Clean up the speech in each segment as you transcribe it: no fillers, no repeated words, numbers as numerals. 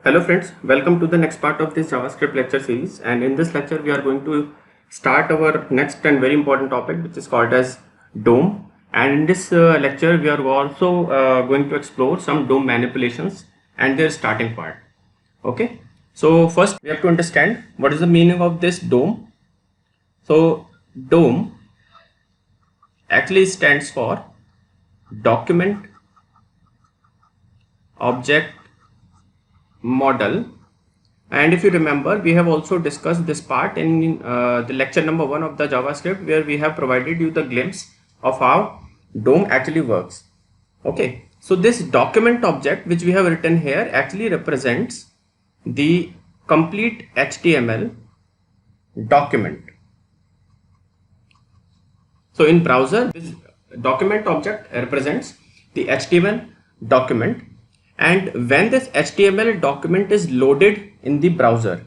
Hello friends, welcome to the next part of this JavaScript lecture series, and in this lecture we are going to start our next and very important topic, which is called as DOM. And in this lecture we are also going to explore some DOM manipulations and their starting part. Okay, so first we have to understand what is the meaning of this DOM. So DOM actually stands for Document Object Model. And if you remember, we have also discussed this part in the lecture number 1 of the JavaScript, where we have provided you the glimpse of how DOM actually works. Okay, so this document object which we have written here actually represents the complete HTML document. So in browser, this document object represents the HTML document, and when this HTML document is loaded in the browser,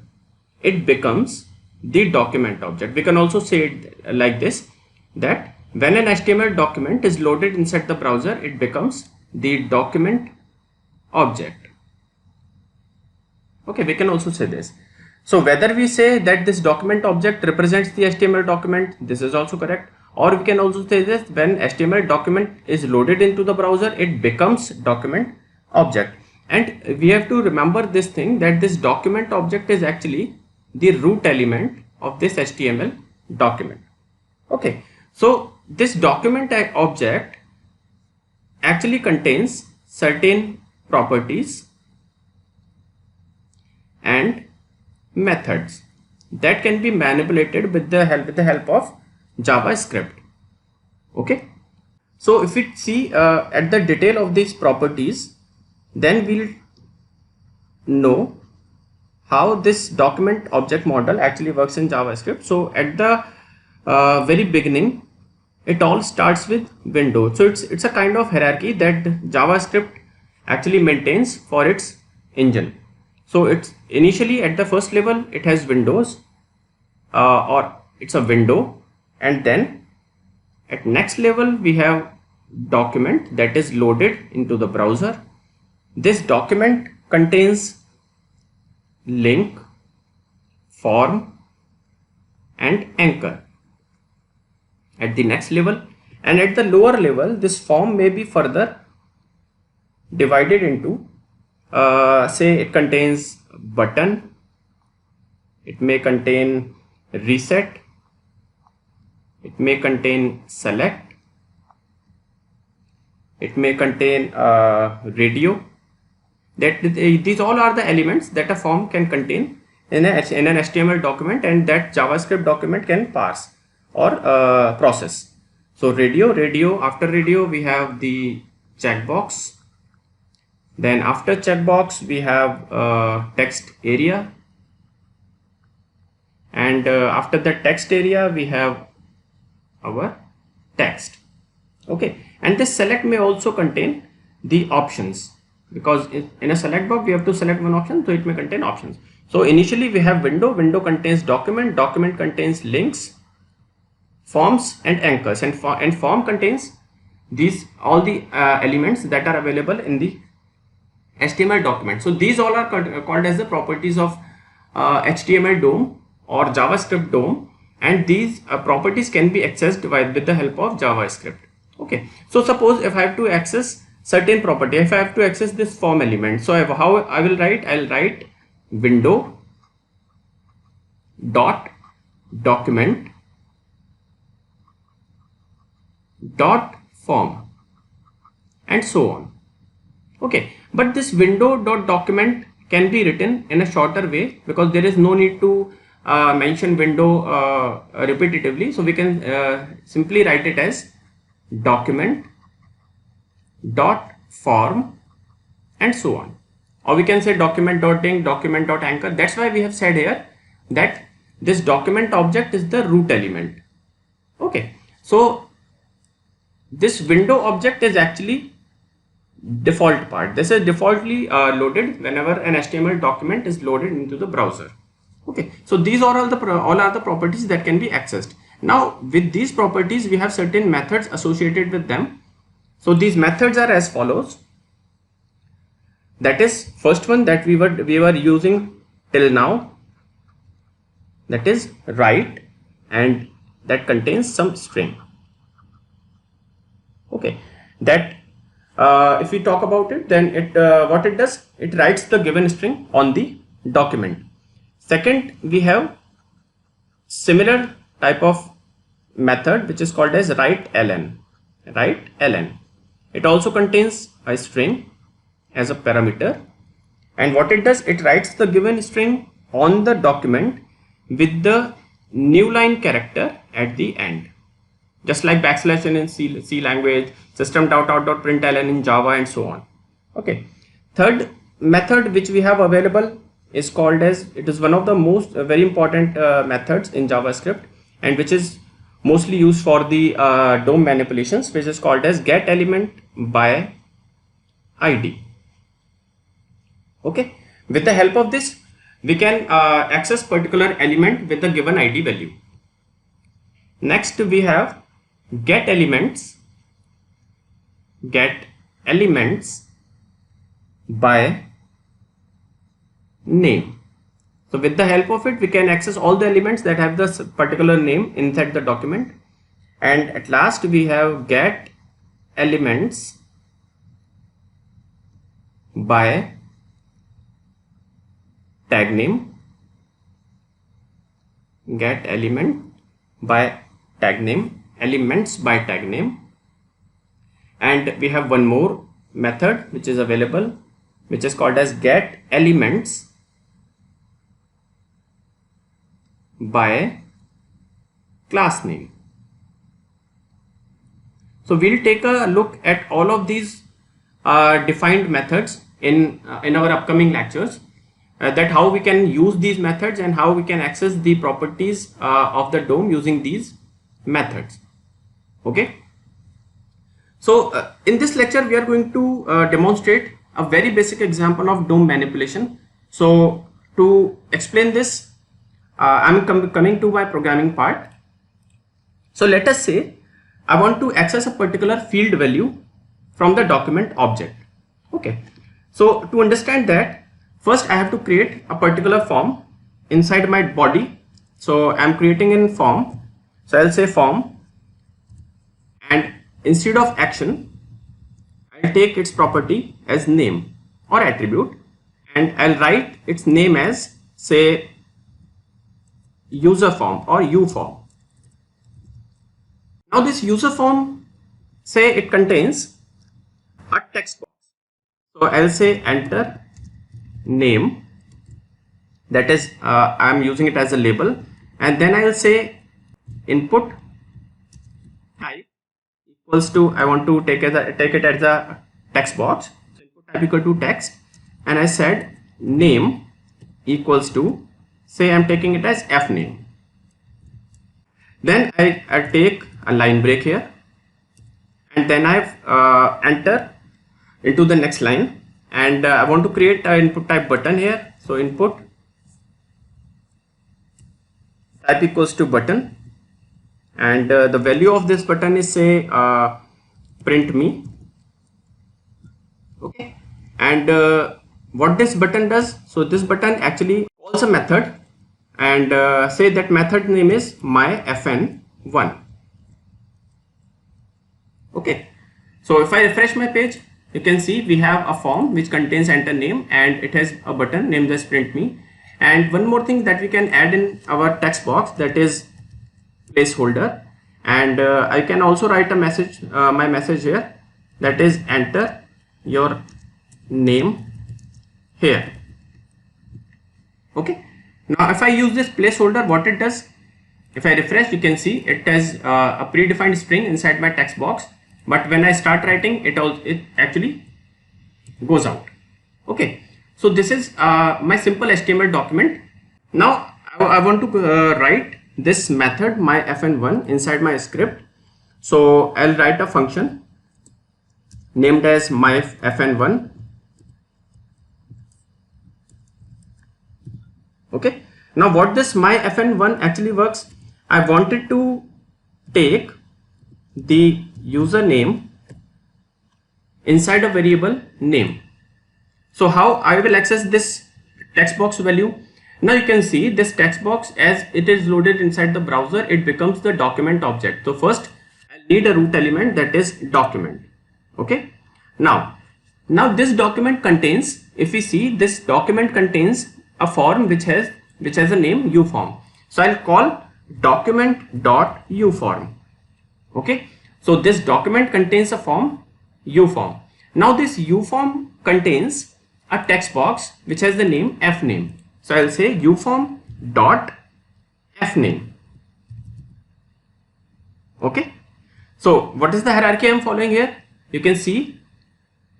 it becomes the document object. We can also say it like this, that when an HTML document is loaded inside the browser, it becomes the document object. Okay, we can also say this. So whether we say that this document object represents the HTML document, this is also correct. Or we can also say this, when HTML document is loaded into the browser, it becomes document object. And we have to remember this thing, that this document object is actually the root element of this HTML document. Okay, so this document object actually contains certain properties and methods that can be manipulated with the help of JavaScript. Okay, so if we see at the detail of these properties, then we'll know how this document object model actually works in JavaScript. So at the very beginning, it all starts with window. So it's a kind of hierarchy that JavaScript actually maintains for its engine. So it's initially at the first level, it has windows, or it's a window, and then at next level we have document that is loaded into the browser. This document contains link, form and anchor at the next level, and at the lower level this form may be further divided into say it contains button, it may contain reset, it may contain select, it may contain radio. That these all are the elements that a form can contain in an HTML document, and that JavaScript document can parse or process. So radio, after radio we have the checkbox, then after checkbox we have text area, and after the text area we have our text. Okay, and this select may also contain the options, because in a select box we have to select one option, so it may contain options. So initially we have window contains document contains links, forms and anchors, and form contains these all the elements that are available in the HTML document. So these all are called as the properties of HTML DOM or JavaScript DOM, and these properties can be accessed with the help of JavaScript. Okay, so suppose if I have to access certain property, if I have to access this form element, so how I will write, I'll write window dot document dot form and so on. Okay, but this window dot document can be written in a shorter way, because there is no need to mention window repetitively. So we can simply write it as document dot form and so on, or we can say document dot link, document dot anchor. That's why we have said here that this document object is the root element. Okay, so this window object is actually default part. This is defaultly loaded whenever an HTML document is loaded into the browser. Okay, so these are all the properties that can be accessed. Now with these properties we have certain methods associated with them. So these methods are as follows. that is first one that we were using till now, that is write, and that contains some string. Okay, that if we talk about it, then it what it does, it writes the given string on the document. Second, we have similar type of method which is called as write-ln. Write-ln, it also contains a string as a parameter, and what it does, it writes the given string on the document with the new line character at the end, just like \n in C language, system.out.println in Java, and so on. Okay, third method which we have available is called as, it is one of the most very important methods in JavaScript, and which is mostly used for the DOM manipulations, which is called as get element by ID. Okay, with the help of this, we can access particular element with the given ID value. Next, we have get elements by name. So with the help of it, we can access all the elements that have this particular name inside the document. And at last, we have get elements by tag name. Get element by tag name, elements by tag name. And we have one more method which is available, which is called as get elements by class name. So we'll take a look at all of these defined methods in our upcoming lectures, that how we can use these methods and how we can access the properties of the DOM using these methods. Okay, so in this lecture we are going to demonstrate a very basic example of DOM manipulation. So to explain this, I'm coming to my programming part. So let us say I want to access a particular field value from the document object. Okay, so to understand that, first I have to create a particular form inside my body. So I'm creating in form, so I'll say form, and instead of action I'll take its property as name or attribute, and I'll write its name as, say, user form or U form. Now this user form, say it contains a text box. So I'll say enter name, that is I'm using it as a label, and then I'll say input type equals to, I want to take it as a text box. So input type equal to text, and I said name equals to, say I'm taking it as f name. Then I take a line break here, and then I've enter into the next line, and I want to create an input type button here. So input type equals to button, and the value of this button is, say, print me. Okay, and what this button does, so this button actually calls a method, and say that method name is myFN1. Okay, so if I refresh my page, you can see we have a form which contains enter name, and it has a button named as print me. And one more thing that we can add in our text box, that is placeholder, and I can also write a message, my message here, that is enter your name here. Okay, now if I use this placeholder, what it does, if I refresh, you can see it has a predefined string inside my text box, but when I start writing, it actually goes out. Okay, so this is my simple HTML document. Now I want to write this method myFN1 inside my script. So I'll write a function named as myFN1. Okay, now what this myFN1 actually works, I wanted to take the username inside a variable name. So how I will access this text box value? Now you can see this text box, as it is loaded inside the browser, it becomes the document object. So first I need a root element, that is document. Okay. Now this document contains, if we see, this document contains a form which has a name uform. So I'll call document.uform. Okay. So this document contains a form uform. Now this uform contains a text box which has the name fname. So I'll say uform dot fname. Okay. So what is the hierarchy I'm following here? You can see,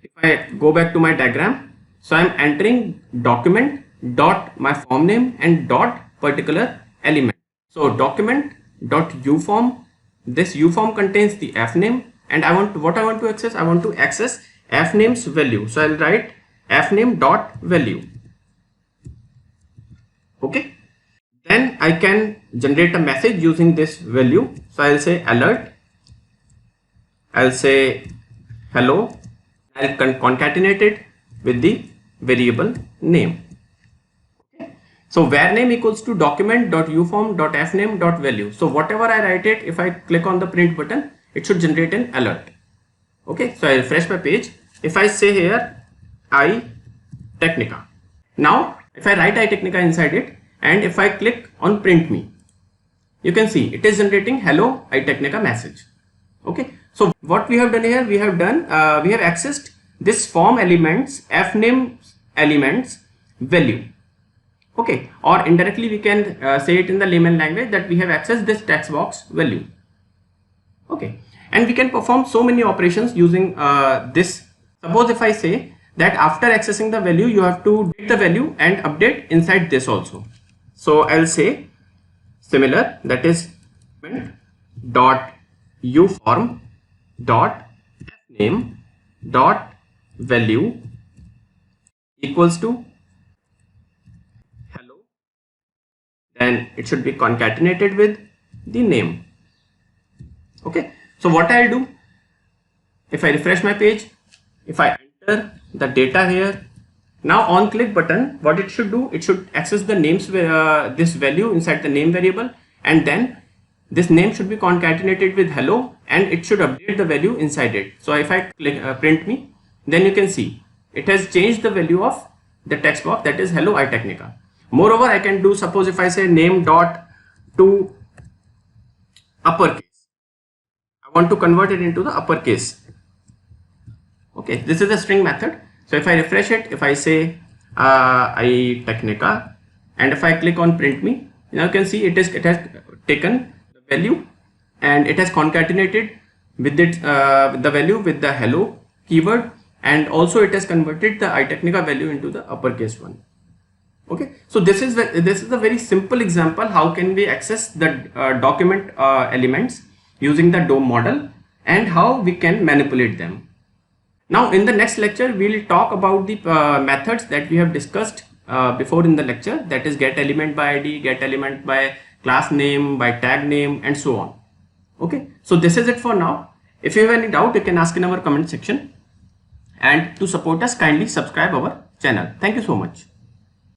if I go back to my diagram, so I'm entering document dot my form name and dot particular element. So document dot uform, this uform contains the fname, and I want to access fname's value. So I'll write fname dot value. Okay. Then I can generate a message using this value. So I'll say alert, I'll say hello, I'll concatenate it with the variable name. Okay. So var name equals to document.uform.fname.value. So whatever I write it, if I click on the print button, it should generate an alert. Okay. So I refresh my page. If I say here iTechnica, now if I write iTechnica inside it, and if I click on print me, you can see it is generating hello iTechnica message. Okay. So what we have done here, we have accessed this form elements, fname elements value. Okay. Or indirectly we can say it in the layman language that we have accessed this text box value. Okay. And we can perform so many operations using this. Suppose if I say that after accessing the value, you have to take the value and update inside this also. So I'll say similar, that is dot uform dot fname dot value equals to hello, then it should be concatenated with the name. Okay. So what I'll do, if I refresh my page, if I enter the data here, now on click button, what it should do, it should access the names, this value inside the name variable, and then this name should be concatenated with hello, and it should update the value inside it. So if I click print me, then you can see it has changed the value of the text box, that is hello iTechnica. Moreover, I can do, suppose if I say name dot to uppercase, I want to convert it into the uppercase. Okay, this is a string method. So if I refresh it, if I say iTechnica, and if I click on print me, now you can see it has taken the value and it has concatenated with it the value with the hello keyword, and also it has converted the iTechnica value into the uppercase one. Okay, so this is a very simple example how can we access the document elements using the DOM model and how we can manipulate them. Now in the next lecture we will talk about the methods that we have discussed before in the lecture, that is get element by id, get element by class name, by tag name, and so on. Okay, so this is it for now. If you have any doubt, you can ask in our comment section, and to support us, kindly subscribe our channel. Thank you so much.